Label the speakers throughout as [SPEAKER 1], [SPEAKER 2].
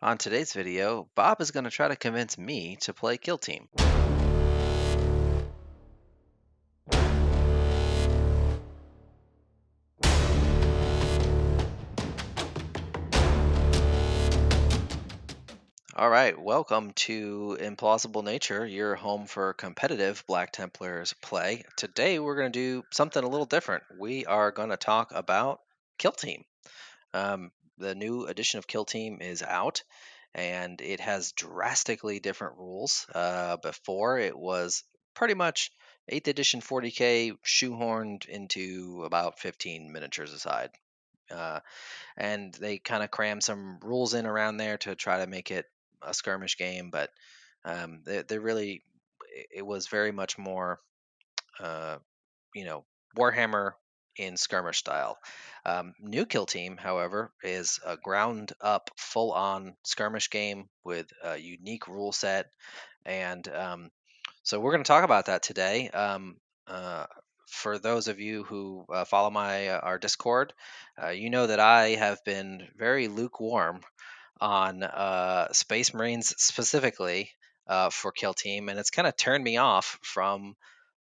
[SPEAKER 1] On today's video, Bob is going to try to convince me to play Kill Team. All right, welcome to Implausible Nature, your home for competitive Black Templars play. Today we're going to do something a little different. We are going to talk about Kill Team. The new edition of Kill Team is out, and it has drastically different rules. Before it was pretty much 8th edition 40k shoehorned into about 15 miniatures aside. Uh, and they kind of cram some rules in around there to try to make it a skirmish game, but they really, it was very much more, uh, you know, Warhammer in skirmish style. New Kill Team, however, is a ground up, full on skirmish game with a unique rule set, and so we're going to talk about that today. Uh, for those of you who follow my our Discord, you know that I have been very lukewarm on Space Marines specifically for Kill Team, and it's kind of turned me off from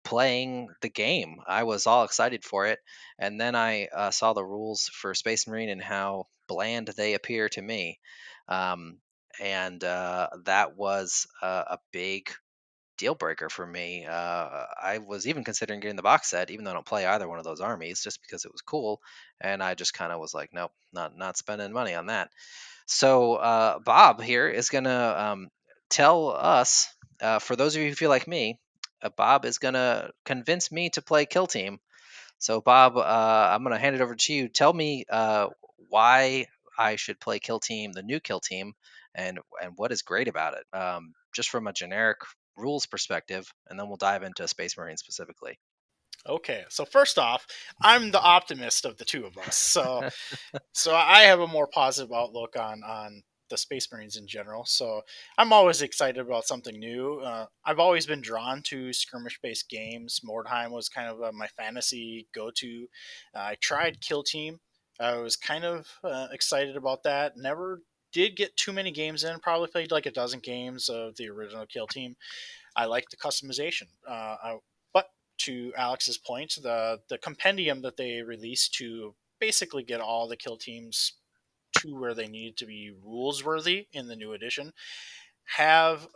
[SPEAKER 1] playing the game. I was all excited for it, and then I saw the rules for Space Marine and how bland they appear to me, um, and that was a big deal breaker for me. I was even considering getting the box set, even though I don't play either one of those armies, just because it was cool. And I just kind of was like, nope, not spending money on that. So Bob here is gonna tell us, for those of you who feel like me, Bob is gonna convince me to play Kill Team. So Bob, I'm gonna hand it over to you. Tell me why I should play Kill Team, the new Kill Team, and what is great about it, just from a generic rules perspective, and then we'll dive into Space Marine specifically.
[SPEAKER 2] Okay, so first off, I'm the optimist of the two of us. So I have a more positive outlook on the Space Marines in general. So I'm always excited about something new. I've always been drawn to skirmish-based games. Mordheim was kind of my fantasy go-to. I tried Kill Team. I was kind of excited about that. Never did get too many games in. Probably played like a dozen games of the original Kill Team. I like the customization. But to Alex's point, the compendium that they released to basically get all the kill teams to where they need to be rules worthy in the new edition have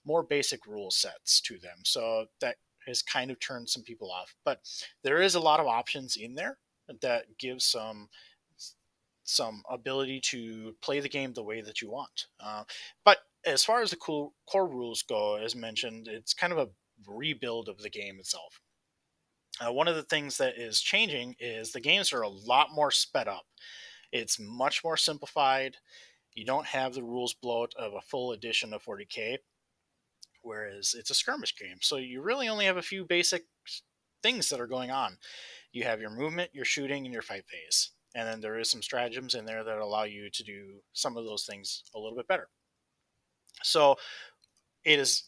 [SPEAKER 2] more basic rule sets to them. So that has kind of turned some people off. But there is a lot of options in there that give some ability to play the game the way that you want. But as far as the core rules go, as mentioned, it's kind of a rebuild of the game itself. One of the things that is changing is the games are a lot more sped up. It's much more simplified. You don't have the rules bloat of a full edition of 40k, whereas it's a skirmish game. So you really only have a few basic things that are going on. You have your movement, your shooting, and your fight phase. And then there is some stratagems in there that allow you to do some of those things a little bit better. So it is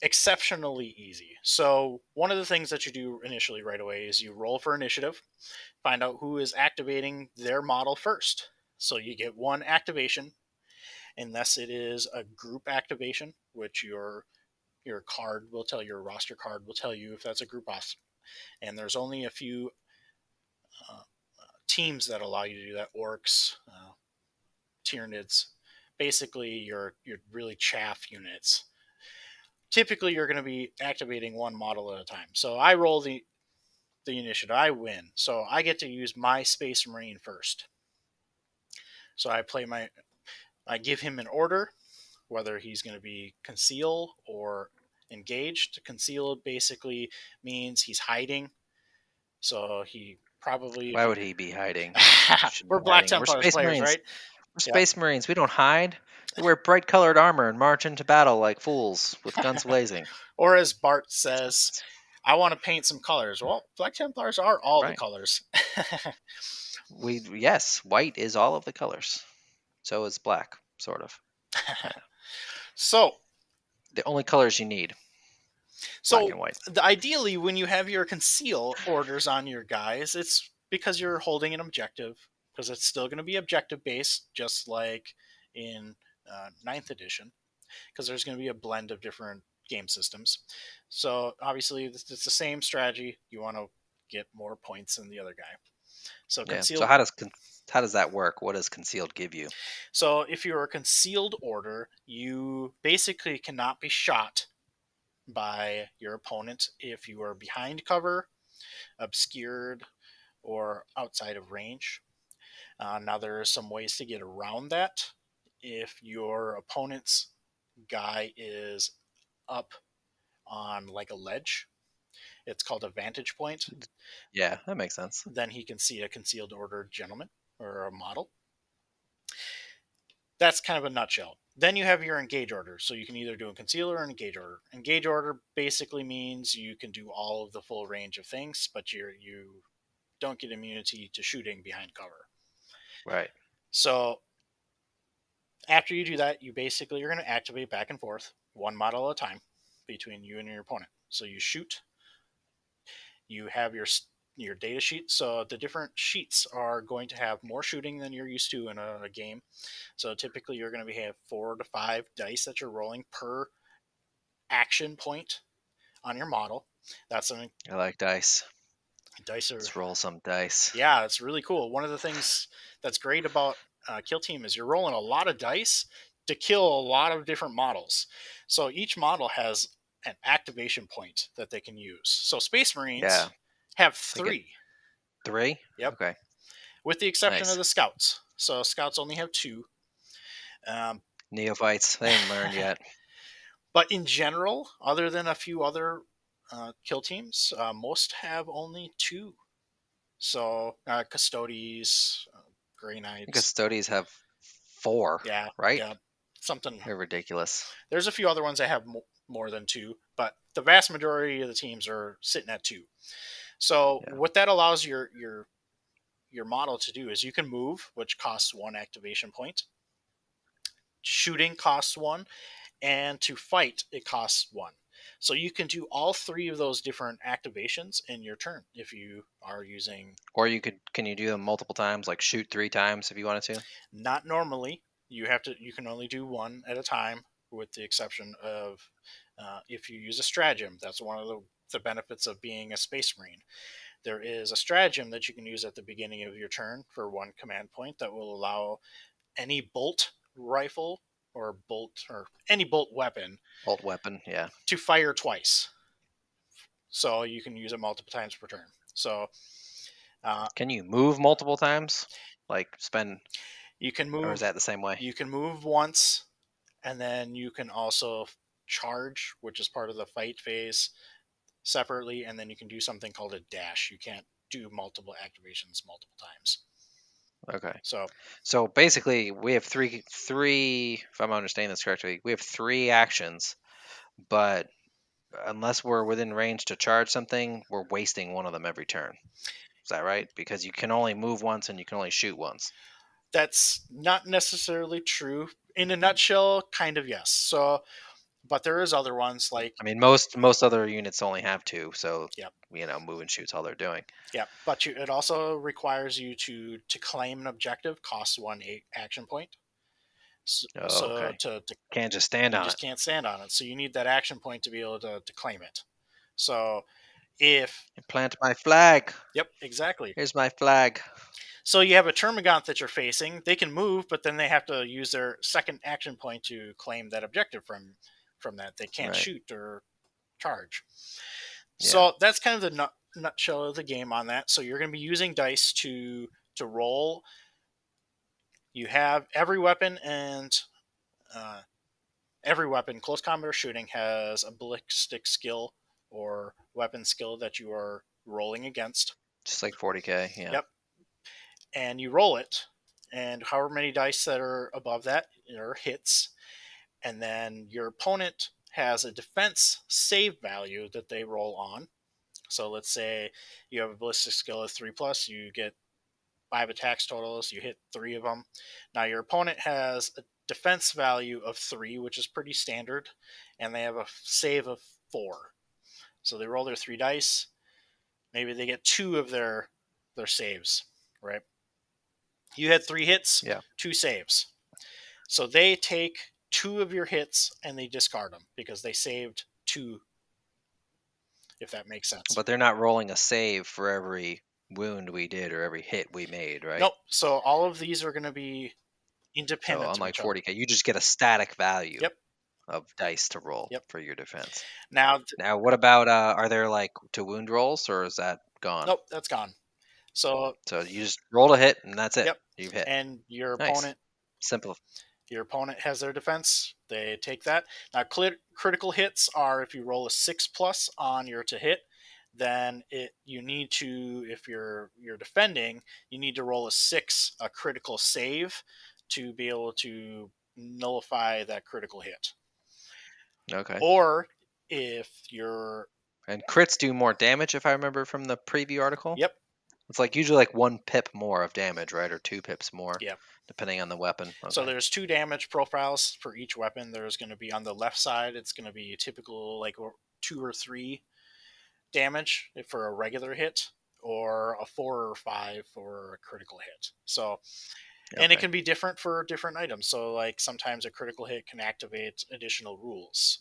[SPEAKER 2] exceptionally easy. So one of the things that you do initially right away is you roll for initiative, find out who is activating their model first. So you get one activation, unless it is a group activation, which your card will tell, your roster card will tell you if that's a group off. And there's only a few uh, teams that allow you to do that. Orcs, Tyranids, basically your really chaff units. Typically, you're going to be activating one model at a time. So I roll the initiative. I win. So I get to use my Space Marine first. So I give him an order, whether he's going to be conceal or engaged. Conceal basically means he's hiding. So he probably, if
[SPEAKER 1] Why
[SPEAKER 2] he,
[SPEAKER 1] would he be hiding? Should be
[SPEAKER 2] we're Black
[SPEAKER 1] hiding. We're
[SPEAKER 2] Templars
[SPEAKER 1] Space
[SPEAKER 2] players,
[SPEAKER 1] Marines.
[SPEAKER 2] right?
[SPEAKER 1] We're
[SPEAKER 2] Yeah.
[SPEAKER 1] Space Marines. We don't hide. We wear bright colored armor and march into battle like fools with guns blazing.
[SPEAKER 2] Or as Bart says, I want to paint some colors. Well, Black Templars are all the
[SPEAKER 1] Right.
[SPEAKER 2] colors.
[SPEAKER 1] Yes, white is all of the colors. So is black, sort of.
[SPEAKER 2] so
[SPEAKER 1] The only colors you need, black
[SPEAKER 2] So,
[SPEAKER 1] and white.
[SPEAKER 2] ideally, when you have your conceal orders on your guys, it's because you're holding an objective, because it's still going to be objective based, just like in ninth edition, because there's going to be a blend of different game systems. So obviously, it's the same strategy. You want to get more points than the other guy. So
[SPEAKER 1] Yeah. So
[SPEAKER 2] concealed.
[SPEAKER 1] how does that work? What does concealed give you?
[SPEAKER 2] So if you're a concealed order, you basically cannot be shot by your opponent if you are behind cover, obscured, or outside of range. Now, there are some ways to get around that. If your opponent's guy is up on like a ledge, it's called a vantage point,
[SPEAKER 1] Yeah, that makes sense.
[SPEAKER 2] then he can see a concealed order gentleman or a model. That's kind of a nutshell. Then you have your engage order. So you can either do a conceal or an engage order. Engage order basically means you can do all of the full range of things, but you don't get immunity to shooting behind cover.
[SPEAKER 1] Right.
[SPEAKER 2] So after you do that, you basically are going to activate back and forth, one model at a time, between you and your opponent. So you shoot, you have your data sheet. So the different sheets are going to have more shooting than you're used to in a game. So typically you're going to have 4 to 5 dice that you're rolling per action point on your model. That's something.
[SPEAKER 1] I like dice.
[SPEAKER 2] Dice are,
[SPEAKER 1] Let's roll some dice.
[SPEAKER 2] yeah, it's really cool. One of the things that's great about Kill Team is you're rolling a lot of dice to kill a lot of different models. So each model has an activation point that they can use. So Space
[SPEAKER 1] Yeah.
[SPEAKER 2] Marines have
[SPEAKER 1] They get
[SPEAKER 2] 3.
[SPEAKER 1] 3?
[SPEAKER 2] Yep,
[SPEAKER 1] Okay.
[SPEAKER 2] with the exception of
[SPEAKER 1] Nice.
[SPEAKER 2] the Scouts. So Scouts only have 2. Um,
[SPEAKER 1] Neophytes. They ain't learned yet.
[SPEAKER 2] but in general, other than a few other kill teams, most have only 2. So Custodes, Grey
[SPEAKER 1] I think
[SPEAKER 2] Knights,
[SPEAKER 1] custodies have 4,
[SPEAKER 2] yeah,
[SPEAKER 1] right?
[SPEAKER 2] yeah, something.
[SPEAKER 1] They're ridiculous.
[SPEAKER 2] There's a few other ones that have more than 2, but the vast majority of the teams are sitting at 2. So
[SPEAKER 1] Yeah.
[SPEAKER 2] what that allows your model to do is you can move, which costs 1 activation point. Shooting costs 1, and to fight it costs 1. So you can do all 3 of those different activations in your turn if you are using.
[SPEAKER 1] Or can you do them multiple times, like shoot 3 times if you wanted to?
[SPEAKER 2] Not normally. You can only do 1 at a time, with the exception of if you use a stratagem. That's one of the benefits of being a Space Marine. There is a stratagem that you can use at the beginning of your turn for 1 command point that will allow any bolt rifle or any bolt weapon
[SPEAKER 1] Bolt weapon, yeah.
[SPEAKER 2] to fire twice. So you can use it multiple times per turn. So uh,
[SPEAKER 1] Can you move multiple times? Like spend
[SPEAKER 2] you can
[SPEAKER 1] or is
[SPEAKER 2] move
[SPEAKER 1] that the same way?
[SPEAKER 2] you can move once, and then you can also charge, which is part of the fight phase, separately, and then you can do something called a dash. You can't do multiple activations multiple times.
[SPEAKER 1] Okay.
[SPEAKER 2] So
[SPEAKER 1] So basically we have three if I'm understanding this correctly, we have 3 actions, but unless we're within range to charge something, we're wasting one of them every turn. Is that right? Because you can only move once and you can only shoot once.
[SPEAKER 2] that's not necessarily true. In a nutshell, kind of yes. So, but there is other ones like,
[SPEAKER 1] I mean, most other units only have 2, so
[SPEAKER 2] yep,
[SPEAKER 1] move and shoot's all they're doing.
[SPEAKER 2] yep. But it also requires you to claim an objective, costs 1 action point. So,
[SPEAKER 1] Oh,
[SPEAKER 2] so
[SPEAKER 1] okay.
[SPEAKER 2] to
[SPEAKER 1] Can't just stand
[SPEAKER 2] you
[SPEAKER 1] on it.
[SPEAKER 2] just can't stand on it. So you need that action point to be able to claim it. So if
[SPEAKER 1] Plant my flag.
[SPEAKER 2] yep, exactly.
[SPEAKER 1] Here's my flag.
[SPEAKER 2] So you have a Termagant that you're facing. They can move, but then they have to use their second action point to claim that objective from that. They can't
[SPEAKER 1] Right.
[SPEAKER 2] shoot or charge.
[SPEAKER 1] Yeah.
[SPEAKER 2] So that's kind of the nutshell of the game on that. So you're going to be using dice to roll. You have uh, every weapon, close combat or shooting, has a ballistic skill or weapon skill that you are rolling against.
[SPEAKER 1] Just like 40K. Yeah.
[SPEAKER 2] Yep, and you roll it, and however many dice that are above that are hits, and then your opponent has a defense save value that they roll on. So let's say you have a ballistic skill of 3+, you get 5 attacks totals, you hit 3 of them. Now your opponent has a defense value of 3, which is pretty standard, and they have a save of 4. So they roll their 3 dice. Maybe they get 2 of their saves, right? You had 3 hits,
[SPEAKER 1] Yeah.
[SPEAKER 2] 2 saves. So they take two of your hits and they discard them because they saved two, if that makes sense.
[SPEAKER 1] But they're not rolling a save for every wound we did or every hit we made, right?
[SPEAKER 2] Nope. So all of these are going to be
[SPEAKER 1] So
[SPEAKER 2] independent of
[SPEAKER 1] unlike
[SPEAKER 2] each other.
[SPEAKER 1] 40k, you just get a static value
[SPEAKER 2] Yep.
[SPEAKER 1] of dice to roll
[SPEAKER 2] Yep.
[SPEAKER 1] for your defense.
[SPEAKER 2] Now,
[SPEAKER 1] Now, what about are there like to wound rolls or is that gone?
[SPEAKER 2] nope, that's gone. So,
[SPEAKER 1] So you just roll a hit and that's it.
[SPEAKER 2] yep.
[SPEAKER 1] You've hit.
[SPEAKER 2] And
[SPEAKER 1] Nice. Simple.
[SPEAKER 2] your opponent has their defense. They take that. Now, critical hits are if you roll a 6+ on your to hit, then you need to, if you're defending, you need to roll a critical save to be able to nullify that critical hit.
[SPEAKER 1] Okay.
[SPEAKER 2] Or if you're,
[SPEAKER 1] And crits do more damage if I remember from the preview article.
[SPEAKER 2] yep,
[SPEAKER 1] It's like usually like 1 pip more of damage, right? Or 2 pips more,
[SPEAKER 2] yep.
[SPEAKER 1] depending on the weapon.
[SPEAKER 2] So
[SPEAKER 1] Okay.
[SPEAKER 2] there's two damage profiles for each weapon. There's going to be on the left side, it's going to be typical like 2 or 3 damage for a regular hit, or a 4 or 5 for a critical hit. So, and it
[SPEAKER 1] Okay.
[SPEAKER 2] can be different for different items. So, like sometimes a critical hit can activate additional rules,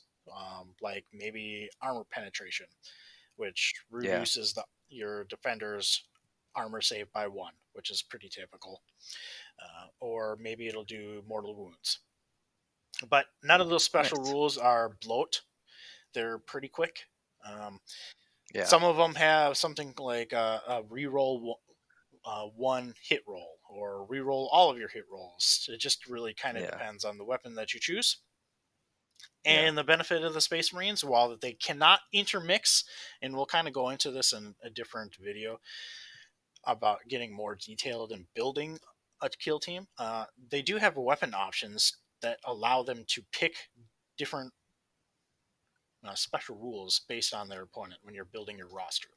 [SPEAKER 2] like maybe armor penetration, which
[SPEAKER 1] Yeah.
[SPEAKER 2] reduces your defender's armor save by 1, which is pretty typical. Or maybe it'll do mortal wounds. But none of those special
[SPEAKER 1] Nice.
[SPEAKER 2] rules are bloat. They're pretty quick. Um,
[SPEAKER 1] Yeah.
[SPEAKER 2] some of them have something like a reroll one hit roll or reroll all of your hit rolls. It just really kind of
[SPEAKER 1] Yeah.
[SPEAKER 2] depends on the weapon that you choose.
[SPEAKER 1] Yeah.
[SPEAKER 2] And the benefit of the Space Marines, while they cannot intermix, and we'll kind of go into this in a different video about getting more detailed and building a kill team, they do have weapon options that allow them to pick different special rules based on their opponent when you're building your roster.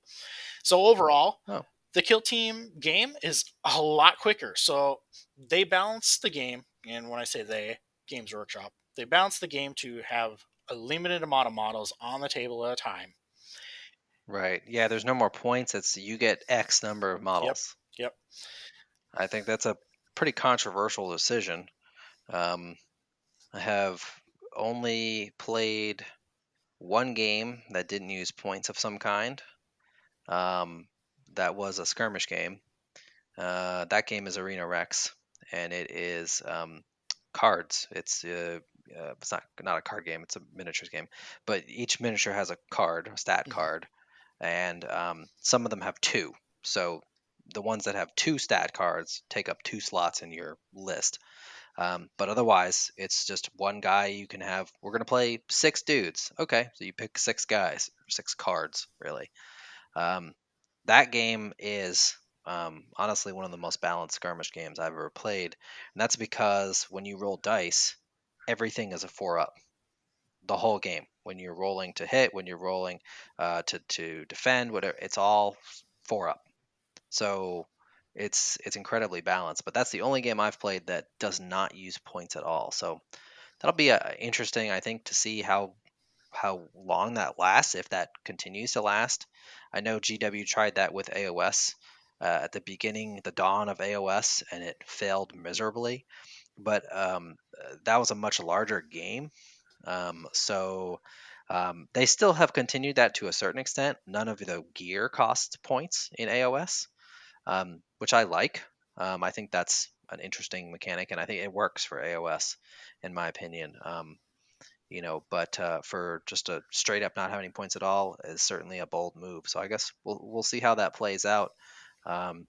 [SPEAKER 2] So overall,
[SPEAKER 1] Oh,
[SPEAKER 2] the kill team game is a lot quicker. So they balance the game, and when I say they, Games Workshop, they balance the game to have a limited amount of models on the table at a time.
[SPEAKER 1] right. Yeah, there's no more points. It's you get X number of
[SPEAKER 2] Yep,
[SPEAKER 1] models.
[SPEAKER 2] yep.
[SPEAKER 1] I think that's a pretty controversial decision. Um, I have only played one game that didn't use points of some kind. Um, that was a skirmish game. That game is Arena Rex, and it is cards. It's not a card game. It's a miniatures game, but each miniature has a card, a stat
[SPEAKER 2] Mhm.
[SPEAKER 1] card, and some of them have two. So the ones that have two stat cards take up 2 slots in your list. But otherwise, it's just one guy you can have. We're gonna play 6 dudes. Okay, so you pick 6 guys, 6 cards, really. Um, that game is honestly one of the most balanced skirmish games I've ever played, and that's because when you roll dice, everything is a 4 up the whole game. When you're rolling to hit, when you're rolling to defend, whatever, it's all 4 up. So it's incredibly balanced. But that's the only game I've played that does not use points at all. So that'll be interesting, I think, to see how long that lasts, if that continues to last. I know GW tried that with AOS at the beginning, the dawn of AOS, and it failed miserably. But that was a much larger game, they still have continued that to a certain extent. None of the gear costs points in AOS, which I like. I think that's an interesting mechanic, and I think it works for AOS, in my opinion. But for just a straight up not having any points at all is certainly a bold move. So I guess we'll see how that plays out. Um,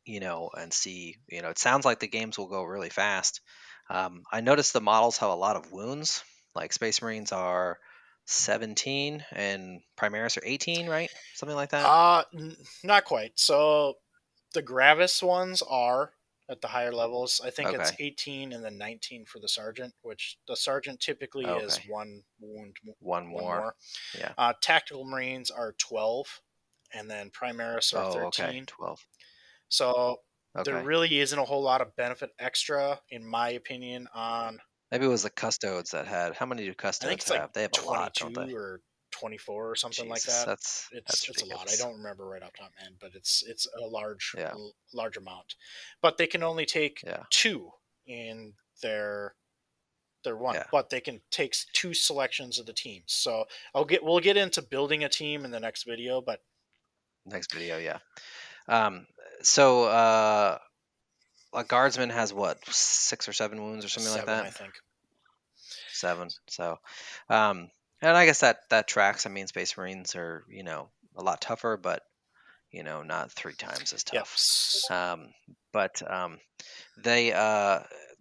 [SPEAKER 1] and see. It sounds like the games will go really fast. I noticed the models have a lot of wounds. Like Space Marines are 17 and Primaris are 18, right? Something like that.
[SPEAKER 2] Not quite. So the Gravis ones are at the higher levels. I think it's
[SPEAKER 1] Okay.
[SPEAKER 2] 18 and then 19 for the sergeant, which the sergeant typically is
[SPEAKER 1] Okay.
[SPEAKER 2] one wound,
[SPEAKER 1] One
[SPEAKER 2] one
[SPEAKER 1] more.
[SPEAKER 2] more.
[SPEAKER 1] Yeah.
[SPEAKER 2] Tactical Marines are 12, and then Primaris are
[SPEAKER 1] Oh, okay.
[SPEAKER 2] 13.
[SPEAKER 1] 12.
[SPEAKER 2] So there
[SPEAKER 1] Okay.
[SPEAKER 2] really isn't a whole lot of benefit extra, in my opinion, on.
[SPEAKER 1] Maybe it was the Custodes that had. How many do
[SPEAKER 2] I think
[SPEAKER 1] Custodes
[SPEAKER 2] it's like
[SPEAKER 1] have? They have a lot, don't they?
[SPEAKER 2] 22 or 24 or something like
[SPEAKER 1] Jesus,
[SPEAKER 2] that.
[SPEAKER 1] that's
[SPEAKER 2] It's a lot. I
[SPEAKER 1] ridiculous.
[SPEAKER 2] don't remember right off the top, man, but it's a
[SPEAKER 1] Yeah.
[SPEAKER 2] large amount. But they can only take
[SPEAKER 1] Yeah.
[SPEAKER 2] two, and their one,
[SPEAKER 1] Yeah.
[SPEAKER 2] but they can take two selections of the teams. So we'll get into building a team in the next video, but
[SPEAKER 1] Next video. Yeah. Um, so a guardsman has what, 6 or 7 wounds or something like
[SPEAKER 2] 7,
[SPEAKER 1] that.
[SPEAKER 2] I think.
[SPEAKER 1] 7. So, and I guess that tracks. I mean, Space Marines are a lot tougher, but not 3 times as
[SPEAKER 2] Yep.
[SPEAKER 1] tough. Um, but they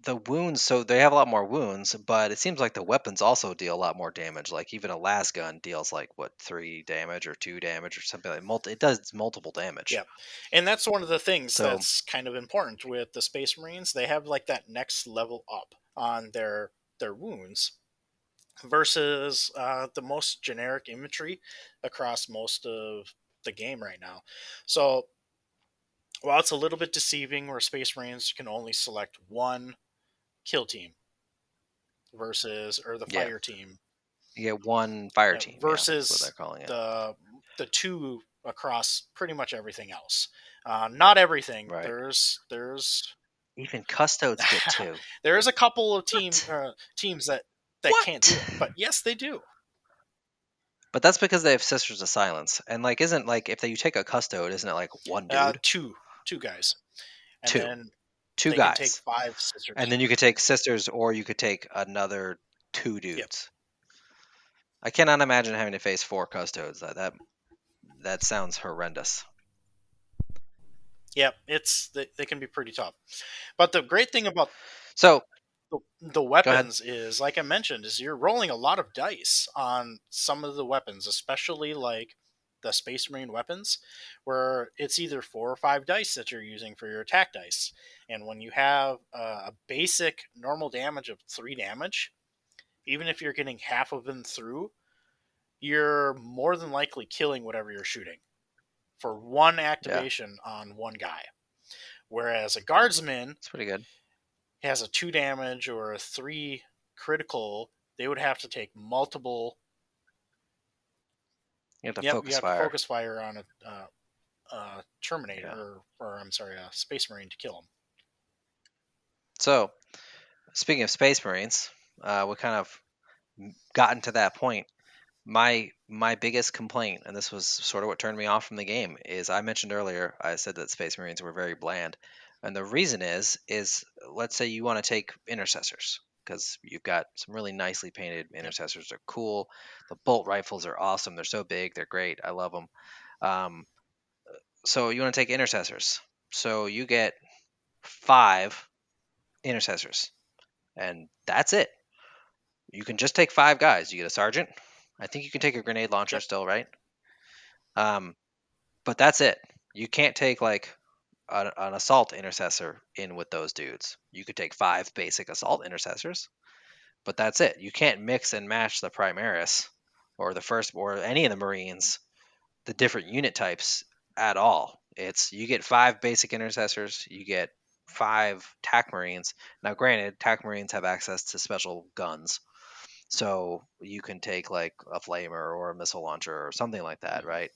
[SPEAKER 1] the wounds, so they have a lot more wounds, but it seems like the weapons also deal a lot more damage. Like even a las gun deals like what, 3 damage or 2 damage or something like it does multiple damage.
[SPEAKER 2] Yep. And that's one of the things
[SPEAKER 1] So
[SPEAKER 2] that's kind of important with the Space Marines. They have like that next level up on their wounds versus the most generic infantry across most of the game right now. So while it's a little bit deceiving where Space Marines can only select one kill team versus or the
[SPEAKER 1] yeah,
[SPEAKER 2] fire team,
[SPEAKER 1] you get one fire
[SPEAKER 2] yeah,
[SPEAKER 1] team. Yeah, that's what they're
[SPEAKER 2] versus
[SPEAKER 1] calling it.
[SPEAKER 2] the two across pretty much everything else. Not everything.
[SPEAKER 1] Right.
[SPEAKER 2] There's
[SPEAKER 1] Even custodes get 2.
[SPEAKER 2] there is a couple of
[SPEAKER 1] What?
[SPEAKER 2] teams that can't do
[SPEAKER 1] What?
[SPEAKER 2] it, but yes, they do.
[SPEAKER 1] But that's because they have Sisters of Silence. And like isn't like if you take a custode, isn't it like one dude?
[SPEAKER 2] Two guys, and
[SPEAKER 1] Two.
[SPEAKER 2] then
[SPEAKER 1] Two
[SPEAKER 2] they can take
[SPEAKER 1] guys.
[SPEAKER 2] five
[SPEAKER 1] And
[SPEAKER 2] sisters.
[SPEAKER 1] then you could take sisters or you could take another 2
[SPEAKER 2] Yep,
[SPEAKER 1] dudes. I cannot imagine having to face 4 custodes. That sounds horrendous.
[SPEAKER 2] yep. They can be pretty tough. But the great thing about
[SPEAKER 1] So,
[SPEAKER 2] the
[SPEAKER 1] go ahead.
[SPEAKER 2] weapons is, like I mentioned, is you're rolling a lot of dice on some of the weapons, especially like the Space Marine weapons, where it's either 4 or 5 dice that you're using for your attack dice. And when you have a basic normal damage of 3 damage, even if you're getting half of them through, you're more than likely killing whatever you're shooting for one
[SPEAKER 1] Yeah,
[SPEAKER 2] activation on one guy. Whereas a guardsman
[SPEAKER 1] it's pretty good.
[SPEAKER 2] has a 2 damage or a 3 critical, they would have to take multiple.
[SPEAKER 1] You have to
[SPEAKER 2] Yep, you
[SPEAKER 1] focus
[SPEAKER 2] have to
[SPEAKER 1] fire.
[SPEAKER 2] focus fire on a Terminator
[SPEAKER 1] Yeah.
[SPEAKER 2] or I'm sorry, a Space Marine to kill him.
[SPEAKER 1] So, speaking of Space Marines, we kind of gotten to that point. My biggest complaint, and this was sort of what turned me off from the game, is I mentioned earlier, I said that Space Marines were very bland. And the reason is let's say you want to take intercessors because you've got some really nicely painted
[SPEAKER 2] Yep,
[SPEAKER 1] intercessors. They're cool. The bolt rifles are awesome. They're so big. They're great. I love them. Um, so you want to take intercessors. So you get 5 intercessors, and that's it. You can just take 5 guys. You get a sergeant. I think you can take a grenade launcher
[SPEAKER 2] yep,
[SPEAKER 1] still, right? Um, but that's it. You can't take like an assault intercessor in with those dudes. You could take 5 basic assault intercessors, but that's it. You can't mix and match the primaris or the first or any of the marines, the different unit types at all. It's you get 5 basic intercessors, you get 5 tac marines. Now, granted, tac marines have access to special guns, so you can take like a flamer or a missile launcher or something like that,
[SPEAKER 2] mhm,
[SPEAKER 1] right?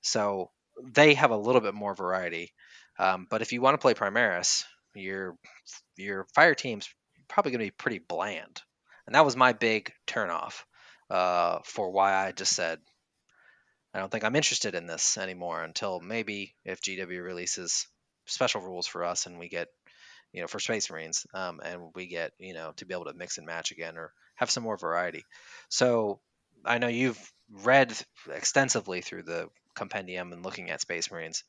[SPEAKER 1] So they have a little bit more variety. But if you want to play Primaris, your fire team's probably going to be pretty bland, and that was my big turnoff for why I just said I don't think I'm interested in this anymore until maybe if GW releases special rules for us and we get for Space Marines, and we get to be able to mix and match again or have some more variety. So I know you've read extensively through the compendium and looking at Space Marines.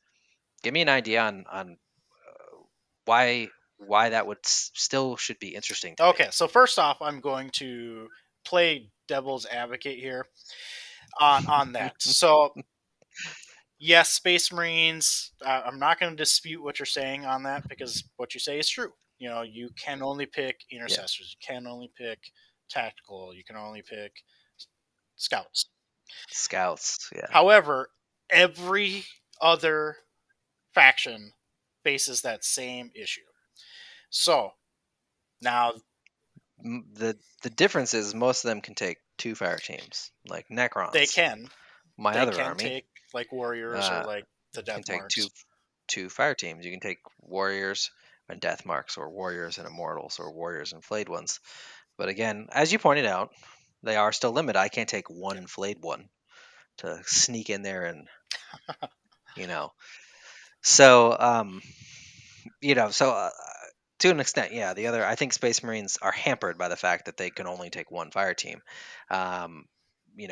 [SPEAKER 1] Give me an idea on why that would still should be interesting to me.
[SPEAKER 2] Okay, so first off, I'm going to play devil's advocate here on that. So yes, Space Marines. I'm not going to dispute what you're saying on that because what you say is true. You know, you can only pick
[SPEAKER 1] Yeah,
[SPEAKER 2] intercessors. You can only pick tactical. You can only pick scouts.
[SPEAKER 1] scouts. Yeah,
[SPEAKER 2] However, every other faction faces that same issue. So now
[SPEAKER 1] the difference is most of them can take 2 fire teams, like
[SPEAKER 2] they
[SPEAKER 1] Necrons.
[SPEAKER 2] can
[SPEAKER 1] My
[SPEAKER 2] they
[SPEAKER 1] other
[SPEAKER 2] can
[SPEAKER 1] army
[SPEAKER 2] take like warriors or
[SPEAKER 1] uh,
[SPEAKER 2] like the
[SPEAKER 1] can
[SPEAKER 2] death
[SPEAKER 1] take
[SPEAKER 2] marks.
[SPEAKER 1] two fire teams. You can take warriors. and death marks, or warriors and immortals, or warriors and flayed ones. But again, as you pointed out, they are still limited. I can't take
[SPEAKER 2] Yep.
[SPEAKER 1] one flayed one to sneak in there and you know. So to an extent, yeah. The other, I think Space Marines are hampered by the fact that they can only take one fire team. Um,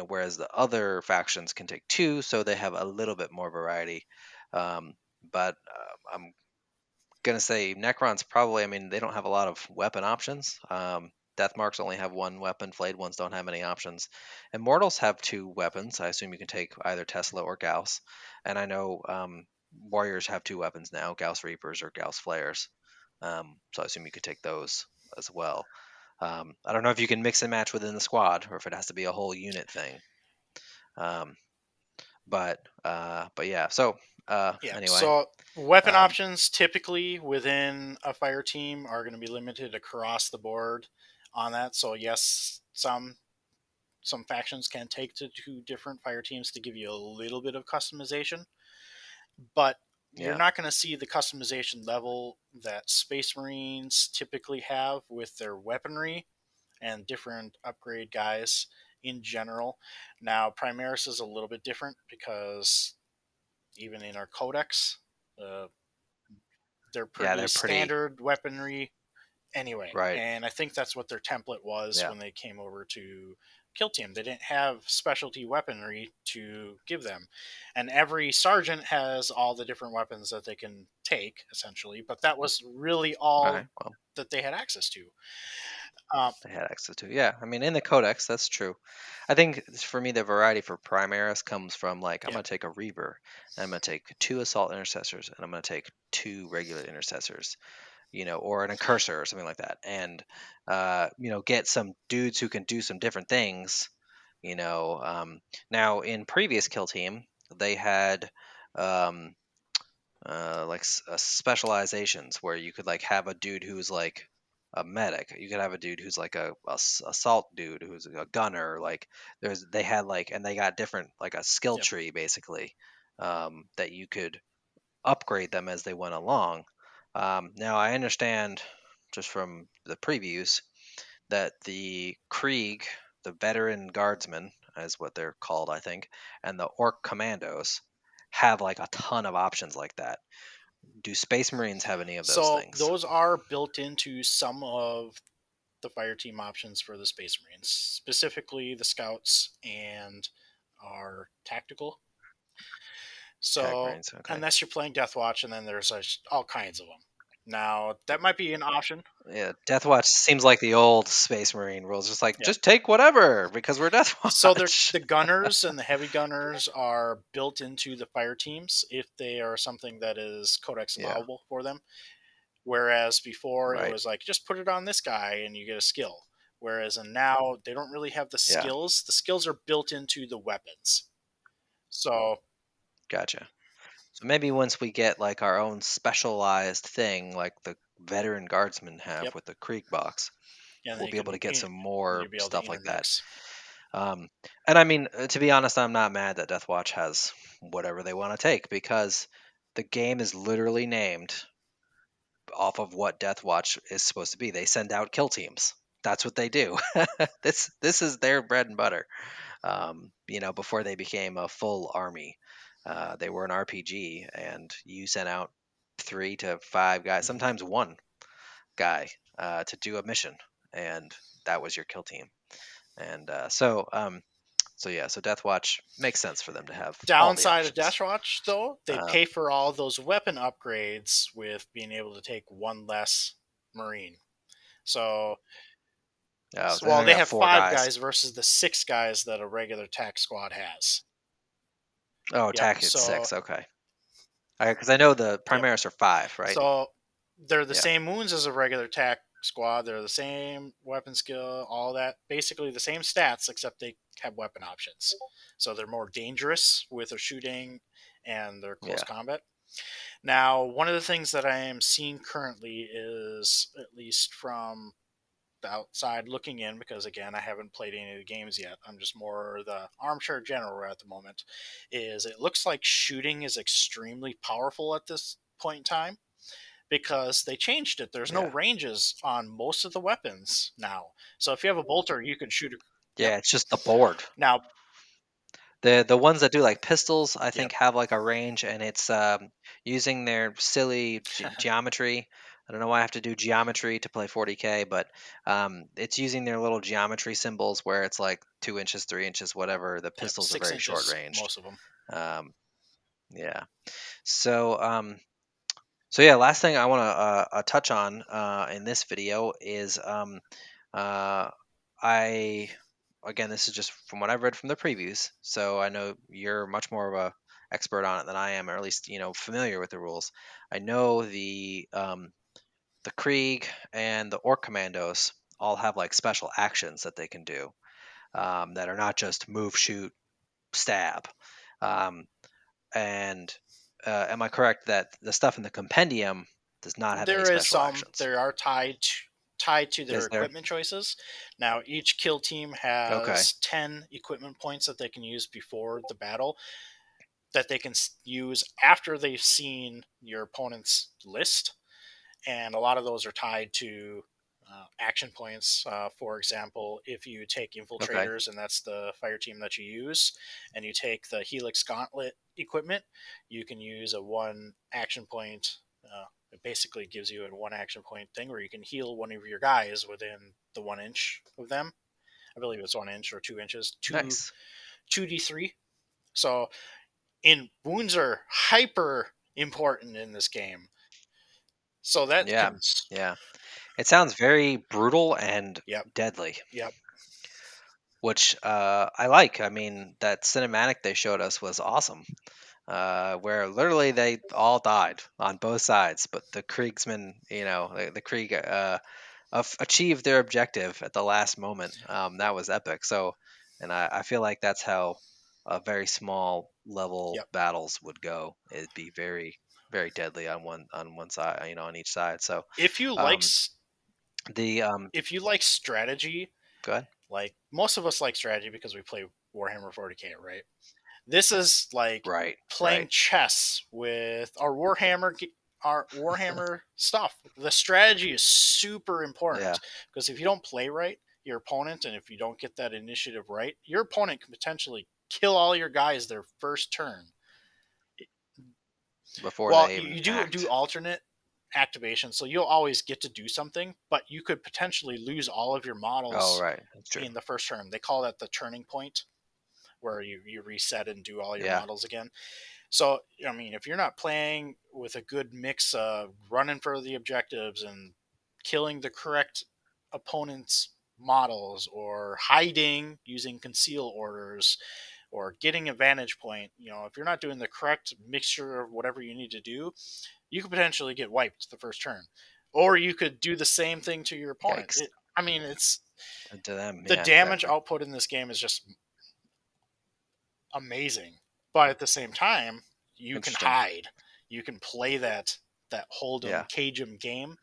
[SPEAKER 1] whereas the other factions can take two, so they have a little bit more variety. But I'm gonna say Necrons probably. I mean, they don't have a lot of weapon options. Death marks only have one weapon. Flayed ones don't have any options. Immortals have two weapons. I assume you can take either Tesla or Gauss. And I know warriors have two weapons now: Gauss Reapers or Gauss Flayers. So I assume you could take those as well. I don't know if you can mix and match within the squad or if it has to be a whole unit thing. Um, but yeah. So
[SPEAKER 2] Yeah.
[SPEAKER 1] anyway,
[SPEAKER 2] So weapon
[SPEAKER 1] um,
[SPEAKER 2] options typically within a fire team are going to be limited across the board on that. So yes, some factions can take to two different fire teams to give you a little bit of customization, but you're
[SPEAKER 1] yeah,
[SPEAKER 2] not going to see the customization level that Space Marines typically have with their weaponry and different upgrade guys in general. Now, Primaris is a little bit different because even in our codex, uh, they're
[SPEAKER 1] yeah,
[SPEAKER 2] pretty
[SPEAKER 1] they're pretty
[SPEAKER 2] standard weaponry anyway.
[SPEAKER 1] right.
[SPEAKER 2] And I think that's what their template was
[SPEAKER 1] Yeah.
[SPEAKER 2] when they came over to Kill Team. They didn't have specialty weaponry to give them. And every sergeant has all the different weapons that they can take, essentially, but that was really
[SPEAKER 1] All
[SPEAKER 2] all
[SPEAKER 1] right. Well,
[SPEAKER 2] that they had access to. Um,
[SPEAKER 1] they had access to. Yeah. I mean, in the Codex, that's true. I think for me, the variety for Primaris comes from like I'm
[SPEAKER 2] yeah,
[SPEAKER 1] gonna take a Reaver, and I'm gonna take two Assault Intercessors, and I'm gonna take two regular Intercessors, or an Incursor or something like that, and get some dudes who can do some different things. You know, now in previous Kill Team, they had um, specializations where you could like have a dude who's like a medic. You could have a dude who's like a assault dude who's a gunner. Like they had like and they got different like a skill
[SPEAKER 2] yep.
[SPEAKER 1] tree basically that you could upgrade them as they went along. Now I understand just from the previews that the Krieg, the veteran guardsmen, is what they're called, I think, and the Orc commandos have like a ton of options like that. Do Space Marines have any of those
[SPEAKER 2] So
[SPEAKER 1] things?
[SPEAKER 2] those are built into some of the fire team options for the Space Marines, specifically the Scouts and our tactical.
[SPEAKER 1] Tech
[SPEAKER 2] So
[SPEAKER 1] Marines, okay.
[SPEAKER 2] unless you're playing Death Watch, and then there's all kinds of them. Now that might be an option.
[SPEAKER 1] Yeah, Death Watch seems like the old Space Marine rules. Just like,
[SPEAKER 2] Yeah.
[SPEAKER 1] just take whatever because we're Death
[SPEAKER 2] So they're,
[SPEAKER 1] Watch.
[SPEAKER 2] the gunners and the heavy gunners are built into the fire teams if they are something that is codex
[SPEAKER 1] Yeah,
[SPEAKER 2] allowable for them. Whereas before it
[SPEAKER 1] right.
[SPEAKER 2] was like just put it on this guy and you get a skill. Whereas and now they don't really have the
[SPEAKER 1] Yeah,
[SPEAKER 2] skills. The skills are built into the weapons. So
[SPEAKER 1] gotcha. So maybe once we get like our own specialized thing, like the veteran guardsmen have
[SPEAKER 2] yep,
[SPEAKER 1] with the Krieg box,
[SPEAKER 2] and then
[SPEAKER 1] we'll
[SPEAKER 2] you
[SPEAKER 1] be able
[SPEAKER 2] can
[SPEAKER 1] to get some more
[SPEAKER 2] you'll be able to
[SPEAKER 1] stuff like that.
[SPEAKER 2] intermix.
[SPEAKER 1] Um, and I mean, to be honest, I'm not mad that Death Watch has whatever they want to take because the game is literally named off of what Death Watch is supposed to be. They send out kill teams. That's what they do. This is their bread and butter. Before they became a full army, they were an RPG, and you sent out 3 to 5 guys,
[SPEAKER 2] Mhm.
[SPEAKER 1] sometimes one guy, to do a mission, and that was your kill team. And so Death Watch makes sense for them to have all the
[SPEAKER 2] Downside of
[SPEAKER 1] options.
[SPEAKER 2] Death Watch, though, they
[SPEAKER 1] Um,
[SPEAKER 2] pay for all those weapon upgrades with being able to take one less Marine. So,
[SPEAKER 1] then
[SPEAKER 2] well,
[SPEAKER 1] they
[SPEAKER 2] they
[SPEAKER 1] got
[SPEAKER 2] have
[SPEAKER 1] four
[SPEAKER 2] five
[SPEAKER 1] guys.
[SPEAKER 2] guys versus the six guys that a regular tac squad has.
[SPEAKER 1] Oh,
[SPEAKER 2] Yep.
[SPEAKER 1] attack hit
[SPEAKER 2] So,
[SPEAKER 1] 6. Okay. Because I know the
[SPEAKER 2] yep.
[SPEAKER 1] Primaris are 5, right?
[SPEAKER 2] So they're the
[SPEAKER 1] Yeah.
[SPEAKER 2] same wounds as a regular tac squad. They're the same weapon skill, all that. Basically the same stats, except they have weapon options. So they're more dangerous with their shooting and their close
[SPEAKER 1] Yeah.
[SPEAKER 2] combat. Now, one of the things that I am seeing currently is, at least from the outside looking in, because again, I haven't played any of the games yet. I'm just more the armchair general at the moment. Is it looks like shooting is extremely powerful at this point in time. because they changed it. There's no
[SPEAKER 1] Yeah.
[SPEAKER 2] ranges on most of the weapons now. So if you have a bolter, you can shoot. Yep.
[SPEAKER 1] Yeah, it's just the board.
[SPEAKER 2] Now,
[SPEAKER 1] The ones that do like pistols, I
[SPEAKER 2] yep,
[SPEAKER 1] think, have like a range, and it's using their silly geometry. I don't know why I have to do geometry to play 40k, but it's using their little geometry symbols where it's like 2 inches, 3 inches, whatever. The
[SPEAKER 2] yep,
[SPEAKER 1] pistols are
[SPEAKER 2] six
[SPEAKER 1] very short
[SPEAKER 2] inches,
[SPEAKER 1] ranged.
[SPEAKER 2] most of them.
[SPEAKER 1] Um, yeah. So yeah, last thing I want to touch on in this video is uh, I again, this is just from what I've read from the previews. So I know you're much more of a expert on it than I am, or at least familiar with the rules. I know the Krieg and the Orc commandos all have like special actions that they can do that are not just move, shoot, stab. Um, and am I correct that the stuff in the compendium does not have any
[SPEAKER 2] There is
[SPEAKER 1] special
[SPEAKER 2] some.
[SPEAKER 1] actions?
[SPEAKER 2] There are tied to their
[SPEAKER 1] Is there?
[SPEAKER 2] equipment choices. Now, each kill team
[SPEAKER 1] Okay.
[SPEAKER 2] has 10 equipment points that they can use before the battle that they can use after they've seen your opponent's list, and a lot of those are tied to action points. For example, if you take
[SPEAKER 1] Okay.
[SPEAKER 2] infiltrators, and that's the fire team that you use, and you take the Helix Gauntlet equipment, you can use a one action point. It basically gives you a one action point thing where you can heal one of your guys within the 1 inch of them. I believe it's 1 inch or 2 inches,
[SPEAKER 1] Nice.
[SPEAKER 2] 2d3. So, in wounds are hyper important in this game. So that
[SPEAKER 1] Yeah.
[SPEAKER 2] can,
[SPEAKER 1] Yeah. It sounds very brutal and
[SPEAKER 2] yep,
[SPEAKER 1] deadly,
[SPEAKER 2] yep,
[SPEAKER 1] which I like. I mean, that cinematic they showed us was awesome. Where literally they all died on both sides, but the Kriegsmen, the Krieg achieved their objective at the last moment. That was epic. So, and I feel like that's how very small level
[SPEAKER 2] yep.
[SPEAKER 1] battles would go. It'd be very, very deadly on one side, on each side. So,
[SPEAKER 2] If you like
[SPEAKER 1] um, the
[SPEAKER 2] if you like strategy,
[SPEAKER 1] go ahead.
[SPEAKER 2] like most of us like strategy because we play Warhammer 40k, right? This is like
[SPEAKER 1] Right,
[SPEAKER 2] playing
[SPEAKER 1] right.
[SPEAKER 2] chess with our Warhammer stuff. The strategy is super
[SPEAKER 1] Yeah,
[SPEAKER 2] important because if you don't play right, your opponent, and if you don't get that initiative right, your opponent can potentially kill all your guys their first turn.
[SPEAKER 1] before
[SPEAKER 2] Well,
[SPEAKER 1] they
[SPEAKER 2] you
[SPEAKER 1] even
[SPEAKER 2] do
[SPEAKER 1] act.
[SPEAKER 2] alternate activation, so you'll always get to do something, but you could potentially lose all of your
[SPEAKER 1] Oh,
[SPEAKER 2] models
[SPEAKER 1] right. That's true.
[SPEAKER 2] in the first turn. They call that the turning point, where you reset and do all your
[SPEAKER 1] Yeah.
[SPEAKER 2] models again. So, I mean, if you're not playing with a good mix of running for the objectives and killing the correct opponent's models, or hiding using conceal orders, or getting a vantage point, if you're not doing the correct mixture of whatever you need to do, you could potentially get wiped the first turn. Or you could do the same thing to your opponent.
[SPEAKER 1] Yikes.
[SPEAKER 2] I mean, it's
[SPEAKER 1] To them.
[SPEAKER 2] the
[SPEAKER 1] Yeah,
[SPEAKER 2] damage
[SPEAKER 1] exactly.
[SPEAKER 2] output in this game is just amazing. But at the same time, you can
[SPEAKER 1] Interesting.
[SPEAKER 2] hide. You can play that hold 'em
[SPEAKER 1] Yeah.
[SPEAKER 2] cage 'em game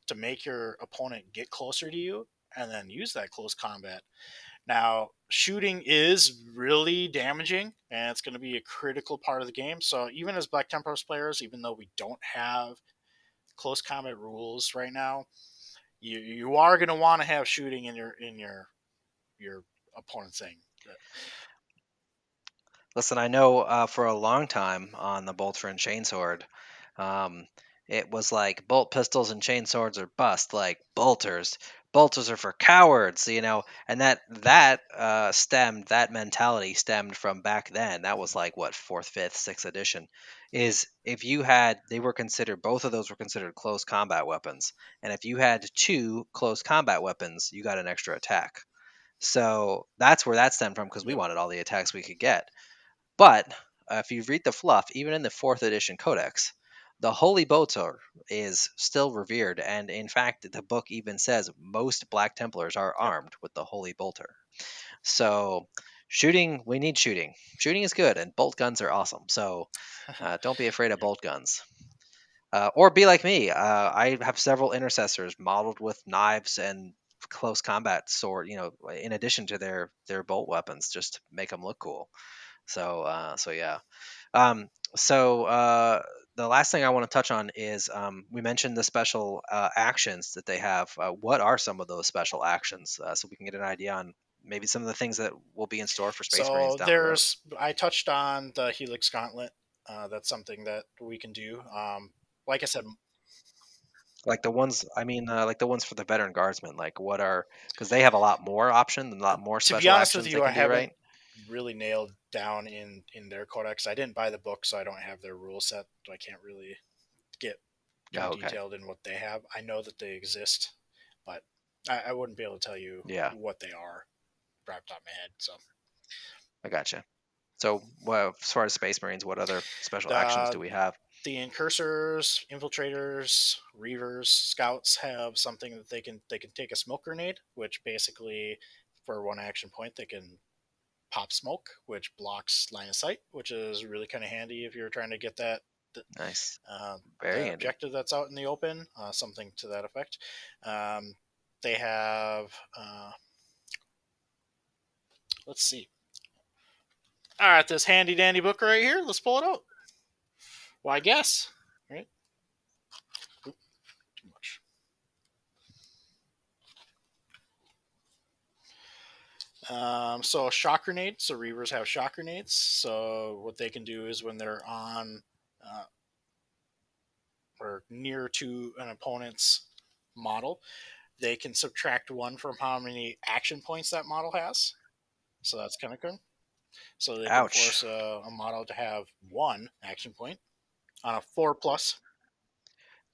[SPEAKER 2] to make your opponent get closer to you, and then use that close combat. Now, shooting is really damaging, and it's going to be a critical part of the game. So even as Black Templars players, even though we don't have close combat rules right now, you are going to want to have shooting in your opponent's thing.
[SPEAKER 1] Listen, I know for a long time on the Bolter and Chainsword, um, it was like bolt pistols and chainswords are bust, like bolters. Bolters are for cowards. And that mentality stemmed from back then. That was like what, fourth, fifth, sixth edition. Is if you had, they were considered, both of those were considered close combat weapons, and if you had two close combat weapons, you got an extra attack. So that's where that stemmed from because we
[SPEAKER 2] Yep.
[SPEAKER 1] wanted all the attacks we could get. But if you read the fluff, even in the fourth edition codex, the Holy Botor is still revered, and in fact, the book even says most Black Templars are
[SPEAKER 2] Yep.
[SPEAKER 1] armed with the Holy Bolter. So, shooting, we need shooting. Shooting is good, and bolt guns are awesome. So, don't be afraid of
[SPEAKER 2] Yep.
[SPEAKER 1] bolt guns. Or be like me. I have several intercessors modeled with knives and close combat sword. In addition to their bolt weapons, just to make them look cool. So yeah. Um, so the last thing I want to touch on is we mentioned the special actions that they have. What are some of those special actions, so we can get an idea on maybe some of the things that will be in store for Space Marines
[SPEAKER 2] So
[SPEAKER 1] down the road?
[SPEAKER 2] there's I touched on the Helix Gauntlet. That's something that we can do. Like I said,
[SPEAKER 1] Like the ones, I mean, like the ones for the veteran guardsmen. Like what are, because they have a lot more options and a lot more
[SPEAKER 2] to be
[SPEAKER 1] special
[SPEAKER 2] honest with
[SPEAKER 1] actions they
[SPEAKER 2] you, I
[SPEAKER 1] can do,
[SPEAKER 2] haven't
[SPEAKER 1] right?
[SPEAKER 2] really nailed down in their codex. I didn't buy the book, so I don't have their rule set. So I can't really get too
[SPEAKER 1] Oh, okay.
[SPEAKER 2] detailed in what they have. I know that they exist, but I wouldn't be able to tell you
[SPEAKER 1] Yeah,
[SPEAKER 2] what they are right off the top of my head. So
[SPEAKER 1] I gotcha. So, well, as far as Space Marines, what other special actions
[SPEAKER 2] the
[SPEAKER 1] do we have?
[SPEAKER 2] the incursors, infiltrators, reavers, scouts have something that they can take a smoke grenade, which basically for one action point they can pop smoke, which blocks line of sight, which is really kind of handy if you're trying to get
[SPEAKER 1] Nice,
[SPEAKER 2] uh,
[SPEAKER 1] very
[SPEAKER 2] that
[SPEAKER 1] handy.
[SPEAKER 2] objective that's out in the open, something to that effect. Um, they have, let's see. All right, this handy dandy book right here. Let's pull it out. Well, I guess. Right? Oop, too much. So shock grenades. So reavers have shock grenades. So what they can do is when they're on uh, or near to an opponent's model, they can subtract one from how many action points that model has. So that's kind of good. So they can
[SPEAKER 1] Ouch.
[SPEAKER 2] force a model to have one action point on a 4 plus.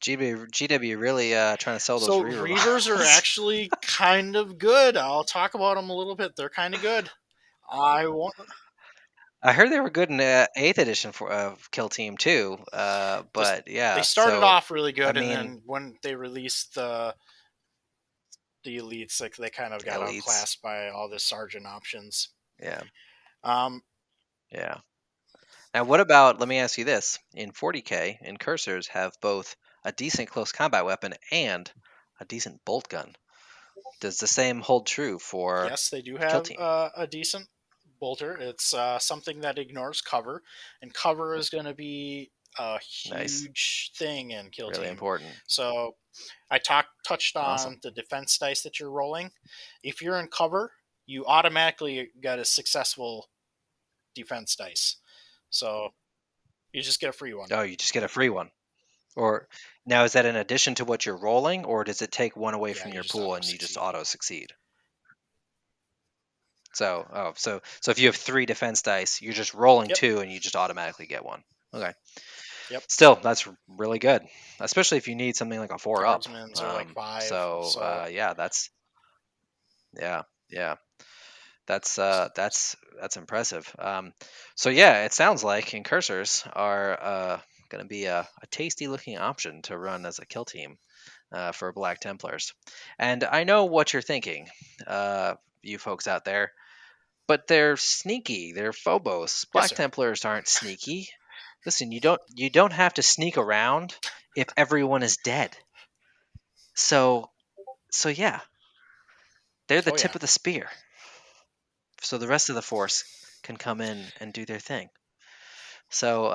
[SPEAKER 1] GW really trying to sell those
[SPEAKER 2] So
[SPEAKER 1] Reaver
[SPEAKER 2] reavers are
[SPEAKER 1] models.
[SPEAKER 2] actually kind of good. I'll talk about them a little bit. They're kind of good. I won't.
[SPEAKER 1] I heard they were good in eighth edition for Kill Team too.
[SPEAKER 2] This,
[SPEAKER 1] But
[SPEAKER 2] they
[SPEAKER 1] yeah,
[SPEAKER 2] started
[SPEAKER 1] so
[SPEAKER 2] off really
[SPEAKER 1] I
[SPEAKER 2] good, and
[SPEAKER 1] mean,
[SPEAKER 2] then when they released the elites, like they kind of got
[SPEAKER 1] elites.
[SPEAKER 2] outclassed by all the sergeant options.
[SPEAKER 1] Yeah,
[SPEAKER 2] Um,
[SPEAKER 1] yeah. Now, what about? Let me ask you this: in 40K, incursors have both a decent close combat weapon and a decent bolt gun. Does the same hold true for
[SPEAKER 2] yes, they do
[SPEAKER 1] Kill
[SPEAKER 2] have
[SPEAKER 1] Team?
[SPEAKER 2] a decent bolter. It's something that ignores cover, and cover is going to be a
[SPEAKER 1] Nice,
[SPEAKER 2] huge thing in Kill
[SPEAKER 1] really
[SPEAKER 2] Team.
[SPEAKER 1] important.
[SPEAKER 2] So I touched
[SPEAKER 1] Awesome.
[SPEAKER 2] on the defense dice that you're rolling. If you're in cover, you automatically get a successful defense dice. So you just get a free one.
[SPEAKER 1] Oh, you just get a free one. Or now, is that in addition to what you're rolling, or does it take one away
[SPEAKER 2] Yeah,
[SPEAKER 1] from
[SPEAKER 2] you
[SPEAKER 1] your
[SPEAKER 2] just
[SPEAKER 1] pool
[SPEAKER 2] auto
[SPEAKER 1] and you just
[SPEAKER 2] succeed.
[SPEAKER 1] auto succeed? So, so if you have three defense dice, you're just rolling
[SPEAKER 2] Yep,
[SPEAKER 1] two and you just automatically get one. Okay.
[SPEAKER 2] yep.
[SPEAKER 1] Still, that's really good, especially if you need something like a four up.
[SPEAKER 2] Guardsmen's are like five.
[SPEAKER 1] So,
[SPEAKER 2] So
[SPEAKER 1] yeah, yeah, yeah. That's impressive. So yeah, it sounds like incursors are going to be a tasty looking option to run as a kill team for Black Templars. And I know what you're thinking, you folks out there, but they're sneaky. They're phobos.
[SPEAKER 2] yes,
[SPEAKER 1] Black
[SPEAKER 2] sir.
[SPEAKER 1] Templars aren't sneaky. Listen, you don't have to sneak around if everyone is dead. So so yeah, they're the
[SPEAKER 2] Oh yeah,
[SPEAKER 1] tip of the spear. So the rest of the force can come in and do their thing. So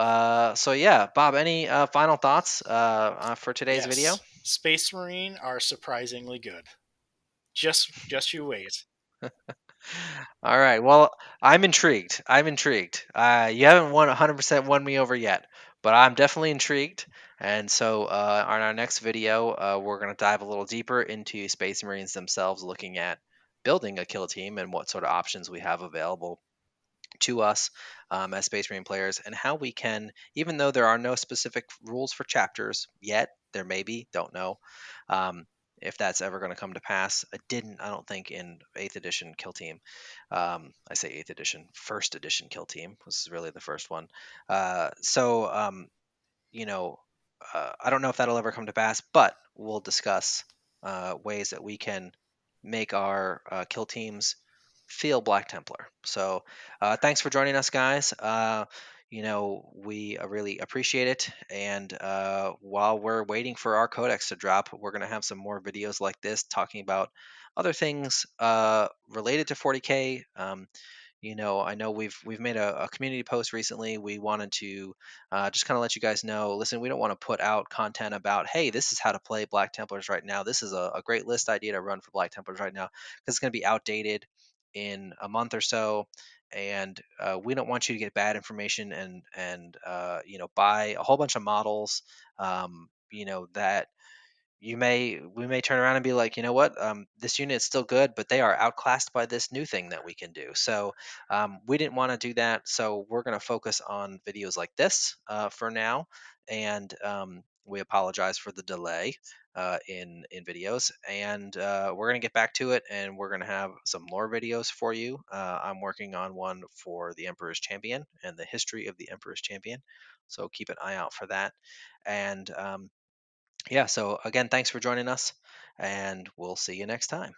[SPEAKER 1] yeah, Bob, any final thoughts for today's video?
[SPEAKER 2] yes. Space Marine are surprisingly good. Just you wait.
[SPEAKER 1] All right. Well, I'm intrigued. I'm intrigued. You haven't 100% won me over yet, but I'm definitely intrigued. And so, on our next video, we're going to dive a little deeper into Space Marines themselves, looking at building a kill team and what sort of options we have available to us as Space Marine players, and how we can, even though there are no specific rules for chapters yet, there may be, don't know. Um, if that's ever going to come to pass, I don't think in 8th edition Kill Team. I say 8th edition, 1st edition Kill Team. This is really the first one. You know, I don't know if that'll ever come to pass, but we'll discuss ways that we can make our kill teams feel Black Templar. So thanks for joining us, guys. We really appreciate it. And while we're waiting for our codex to drop, we're going to have some more videos like this talking about other things related to 40K. I know we've made a community post recently. We wanted to just kind of let you guys know. Listen, we don't want to put out content about, hey, this is how to play Black Templars right now. This is a great list idea to run for Black Templars right now, because it's going to be outdated in a month or so. And we don't want you to get bad information and buy a whole bunch of models. That we may turn around and be like, you know what, this unit is still good, but they are outclassed by this new thing that we can do. So we didn't want to do that. So we're going to focus on videos like this for now. And we apologize for the delay in videos. And we're going to get back to it, and we're going to have some more videos for you. I'm working on one for the Emperor's Champion and the history of the Emperor's Champion. So keep an eye out for that. And yeah, so again, thanks for joining us, and we'll see you next time.